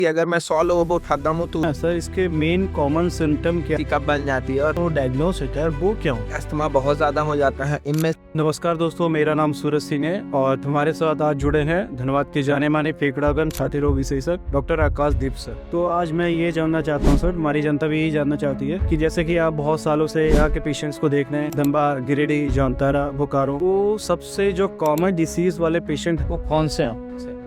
कि अगर मैं 100 लोगों को उठाता हूँ तो सर इसके मेन कॉमन सिम्टम क्या कब बन जाती है और तो डायग्नोस है वो क्या हो? अस्थमा बहुत ज्यादा हो जाता है इनमें। नमस्कार दोस्तों, मेरा नाम सूरज सिंह है और हमारे साथ आज जुड़े हैं धनबाद के जाने माने फेफड़ागन छाती रोग विशेषज्ञ डॉक्टर आकाशदीप सर। तो आज मैं ये जानना चाहता हूँ सर, हमारी जनता भी यही जानना चाहती है कि जैसे कि आप बहुत सालों से यहाँ के पेशेंट्स को देख रहे हैं, धनबाद, गिरिडीह, जामताड़ा, बोकारो, तो सबसे जो कॉमन डिसीज वाले पेशेंट वो कौन से हैं?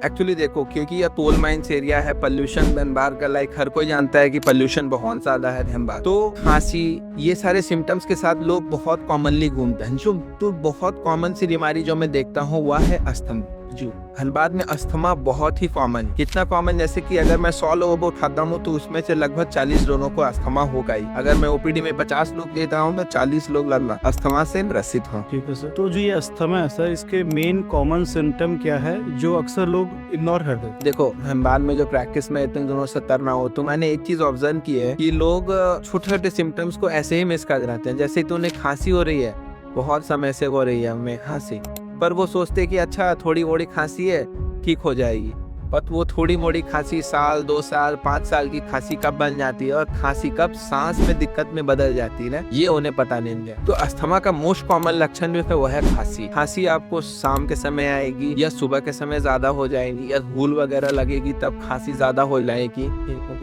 एक्चुअली देखो, क्योंकि यह कोल माइंस एरिया है, पोल्यूशन धनबाद का लाइक हर कोई जानता है कि पोल्यूशन बहुत ज्यादा है धनबाद, तो खांसी ये सारे सिम्टम्स के साथ लोग बहुत कॉमनली घूमते हैं। जो तो बहुत कॉमन सी बीमारी जो मैं देखता हूँ वह है अस्थमा। जो धनबाद में अस्थमा बहुत ही कॉमन, कितना कॉमन जैसे कि अगर मैं 100 लोगों को उठाता हूँ तो उसमें से लगभग 40 लोगों को अस्थमा होगा ही। अगर मैं ओपीडी में 50 लोग देता हूँ तो 40 लोग लगभग अस्थमा से ग्रसित हों। ठीक है सर। तो जो ये अस्थमा है सर, इसके मेन कॉमन सिम्टम क्या है जो अक्सर लोग इग्नोर करते हैं? देखो, धनबाद में जो प्रैक्टिस में इतने दिनों से कर रहा हूँ तो मैंने एक चीज ऑब्जर्व की है कि लोग छोटे छोटे सिम्टम्स को ऐसे ही मिस कर जाते हैं। जैसे तूने खांसी हो रही है, बहुत समय से हो रही है हमें खांसी, पर वो सोचते कि अच्छा थोड़ी मोड़ी खांसी है ठीक हो जाएगी, पर वो थोड़ी मोड़ी खांसी साल 2 साल 5 साल की खांसी कब बन जाती है और खांसी कब सांस में दिक्कत में बदल जाती है ना, ये उन्हें पता नहीं है। तो अस्थमा का मोस्ट कॉमन लक्षण जो है वो है खांसी। खांसी आपको शाम के समय आएगी या सुबह के समय ज्यादा हो जाएगी या धूल वगैरह लगेगी तब खांसी ज्यादा हो जाएगी।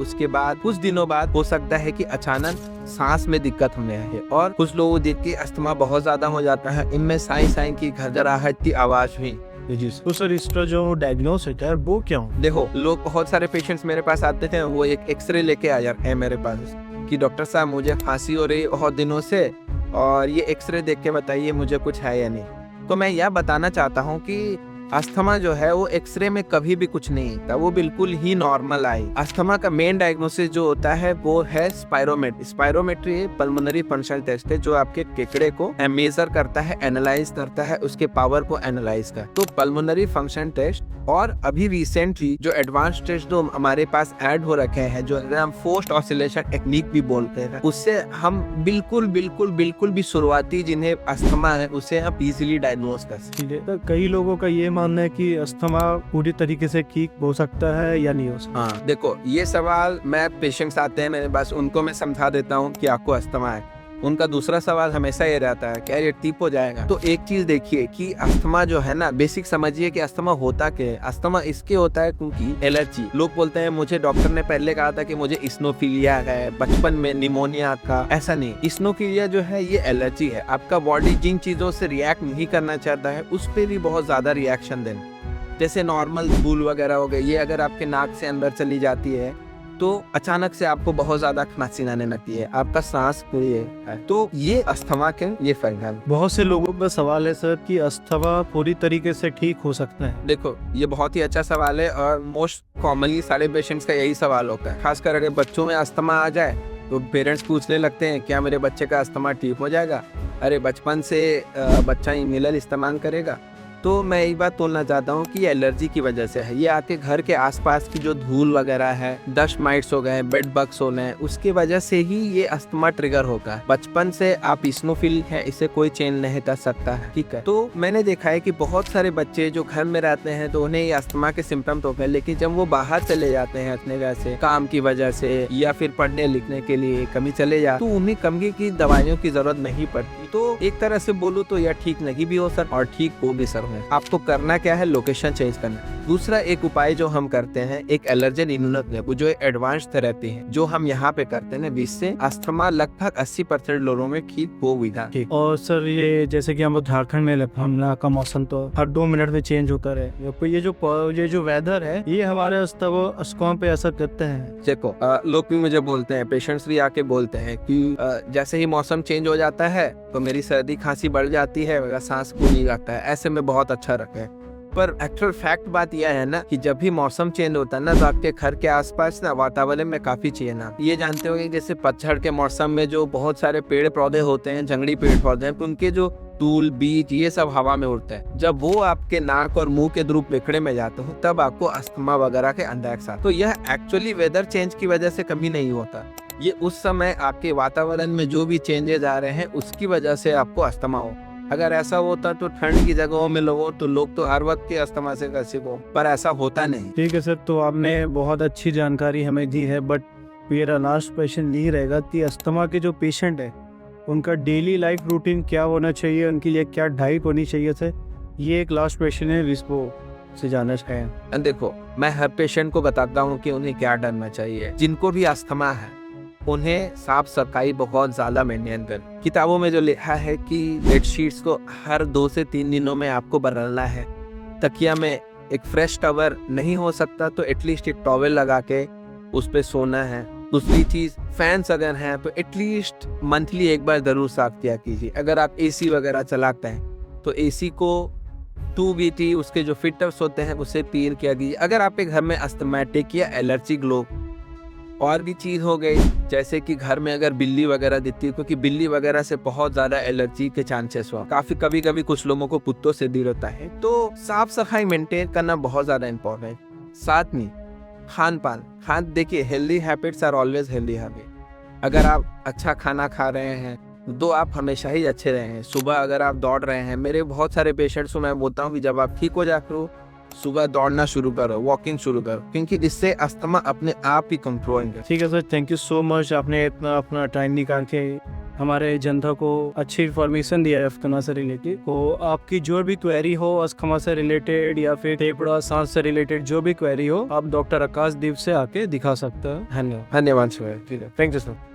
उसके बाद कुछ दिनों बाद हो सकता है कि अचानक सांस में दिक्कत होने है और कुछ लोगों को देख के अस्थमा बहुत ज्यादा हो जाता है। इनमें साई की घरघराहट की आवाज हुई। तो सर इसका जो डायग्नोस है वो क्या हो? देखो, लोग बहुत सारे पेशेंट्स मेरे पास आते थे, वो एक एक्सरे लेके आ जाते हैं मेरे पास कि डॉक्टर साहब मुझे खांसी हो रही है बहुत दिनों से और ये एक्सरे देख के बताइए मुझे कुछ है या नहीं। तो मैं यह बताना चाहता हूँ कि अस्थमा जो है वो एक्सरे में कभी भी कुछ नहीं होता, वो बिल्कुल ही नॉर्मल आई। अस्थमा का मेन डायग्नोसिस जो होता है वो है spirometry. Spirometry pulmonary function test है जो आपके केकड़े को मेजर करता है, एनालाइज करता है, उसके पावर को एनालाइज कर। तो पल्मोनरी फंक्शन टेस्ट और अभी रिसेंटली जो एडवांस टेस्ट जो हमारे पास ऐड हो रखे हैं, जो हम फोर्स्ड ऑसिलेशन टेक्निक भी बोलते हैं, उससे हम बिल्कुल भी शुरुआती जिन्हें अस्थमा है उसे हम इजीली डायग्नोज कर सकते हैं। तो कई लोगों का ये मानना है कि अस्थमा पूरी तरीके से ठीक हो सकता है या नहीं हो सकता? हाँ, देखो ये सवाल मैं पेशेंट्स आते हैं मेरे पास, उनको मैं समझा देता हूँ कि आपको अस्थमा है। उनका दूसरा सवाल हमेशा ये रहता है क्या ये ठीक हो जाएगा? तो एक चीज देखिए कि अस्थमा जो है ना, बेसिक समझिए कि अस्थमा होता क्या है। अस्थमा इसके होता है क्योंकि एलर्जी। लोग बोलते हैं मुझे डॉक्टर ने पहले कहा था कि मुझे इस्नोफीलिया है, बचपन में निमोनिया का। ऐसा नहीं, इस्नोफीलिया जो है ये एलर्जी है। आपका बॉडी जिन चीजों से रिएक्ट नहीं करना चाहता है उस पर भी बहुत ज्यादा रिएक्शन देना। जैसे नॉर्मल धूल वगैरह हो गई, ये अगर आपके नाक से अंदर चली जाती है तो अचानक से आपको बहुत ज्यादा खांसी आने लगती है, आपका सांस है। तो ये अस्थमा के ये फर्क है। बहुत से लोगों का सवाल है सर कि अस्थमा पूरी तरीके से ठीक हो सकता है? देखो, ये बहुत ही अच्छा सवाल है और मोस्ट कॉमनली सारे पेशेंट्स का यही सवाल होता है। खासकर अगर बच्चों में अस्थमा आ जाए तो पेरेंट्स पूछने लगते हैं क्या मेरे बच्चे का अस्थमा ठीक हो जाएगा? अरे बचपन से बच्चा इनहेलर इस्तेमाल करेगा। तो मैं एक बात बोलना चाहता हूँ कि ये एलर्जी की वजह से है। ये आपके घर के आसपास की जो धूल वगैरह है, डस्ट माइट्स हो गए, बेड बग्स हो गए, उसकी वजह से ही ये अस्थमा ट्रिगर होगा। बचपन से आप इस्नोफिल है, इसे कोई चेंज नहीं कर सकता है, ठीक है। तो मैंने देखा है कि बहुत सारे बच्चे जो घर में रहते हैं तो उन्हें ये अस्थमा के सिम्टम तो है, लेकिन जब वो बाहर चले जाते हैं अपने घर से काम की वजह से या फिर पढ़ने लिखने के लिए कभी चले जाते तो उन्हें कमी की दवाइयों की जरूरत नहीं पड़ती। तो एक तरह से बोलूँ तो यह ठीक नहीं भी हो सर और ठीक हो भी सर। आपको करना क्या है, लोकेशन चेंज करना। दूसरा एक उपाय जो हम करते हैं, एक एलर्जन इम्यूनोथेरेपी जो एडवांस थेरेपी है जो हम यहाँ पे करते हैं, जिससे अस्थमा लगभग 80% लोगों में ठीक हो गया। और सर ये जैसे कि हम झारखंड में हमला का मौसम तो हर 2 मिनट में चेंज होता रहे, ये जो वेदर है ये हमारे अस्थमा पे असर करते हैं। देखो, लोग भी मुझे बोलते हैं, पेशेंट्स भी आके बोलते हैं कि जैसे ही मौसम चेंज हो जाता है तो मेरी सर्दी खांसी बढ़ जाती है, मेरा सांस फूलने लगता है, ऐसे में बहुत अच्छा रखे। पर एक्चुअल फैक्ट बात यह है ना कि जब भी मौसम चेंज होता है ना तो आपके घर के आसपास ना वातावरण में काफी चेंज ना, ये जानते हो जैसे पतझड़ के मौसम में जो बहुत सारे पेड़ पौधे होते हैं, जंगली पेड़ पौधे हैं, तो उनके जो धूल बीज ये सब हवा में उड़ते हैं। जब वो आपके नाक और मुंह के थ्रू फेफड़े में जाते हो तब आपको अस्थमा वगैरह के अंदर एक साथ। तो यह एक्चुअली वेदर चेंज की वजह से कभी नहीं होता, ये उस समय आपके वातावरण में जो भी चेंजेस आ रहे हैं उसकी वजह से आपको अस्थमा हो। अगर ऐसा होता तो ठंड की जगहों में लोगों तो लोग तो हर वक्त के अस्थमा से ग्रसित हो, पर ऐसा होता नहीं। ठीक है सर, तो आपने बहुत अच्छी जानकारी हमें दी है, बट मेरा लास्ट क्वेश्चन यही रहेगा कि अस्थमा के जो पेशेंट है उनका डेली लाइफ रूटीन क्या होना चाहिए, उनके लिए क्या डाइट होनी चाहिए सर, ये एक लास्ट क्वेश्चन है जिसको से जानना चाहें। देखो, मैं हर पेशेंट को बताता हूँ कि उन्हें क्या करना चाहिए। जिनको भी अस्थमा है उन्हें साफ सफाई बहुत ज़्यादा मेंटेन कर। किताबों में जो लिखा है कि बेडशीट्स को हर 2 से 3 दिनों में आपको बदलना है। तकिया में एक फ्रेश टॉवल नहीं हो सकता तो एटलीस्ट एक टॉवल लगा के उस पर सोना है। दूसरी चीज़, फैंस अगर हैं तो एटलीस्ट मंथली एक बार ज़रूर साफ किया कीजिए। अगर आप एसी वगैरह चलाते हैं तो एसी को 2BT उसके जो फिल्टर्स होते हैं उससे क्लीन किया कीजिए। अगर आपके घर में अस्थमैटिक या एलर्जिक लोग, और भी चीज़ हो गई जैसे कि घर में अगर बिल्ली वगैरह दिखती है, क्योंकि बिल्ली वगैरह से बहुत ज़्यादा एलर्जी के चांसेस हुआ, कभी कभी कुछ लोगों को कुत्तों से डर होता है, तो साफ सफाई मेंटेन करना बहुत ज़्यादा इम्पोर्टेंट। साथ में खान पान, देखिए healthy habits are always healthy habit. अगर आप अच्छा खाना खा रहे हैं तो आप हमेशा ही अच्छे रहे हैं। सुबह अगर आप दौड़ रहे हैं, मेरे बहुत सारे पेशेंट्स को मैं बोलता हूँ कि जब आप ठीक हो जा करो सुबह दौड़ना शुरू करो, वॉकिंग शुरू करो, क्योंकि इससे अस्थमा अपने आप ही कंट्रोल होगा। ठीक है sir, thank you so much, आपने इतना अपना टाइम निकाल के हमारे जनता को अच्छी इन्फॉर्मेशन दिया है अस्थमा से रिलेटेड। तो आपकी जो भी क्वेरी हो अस्थमा से रिलेटेड या फिर फेफड़ा सांस से रिलेटेड जो भी क्वेरी हो, आप डॉक्टर आकाशदीप से आके दिखा सकते हैं। धन्यवाद। धन्यवाद सर, थैंक यू सर।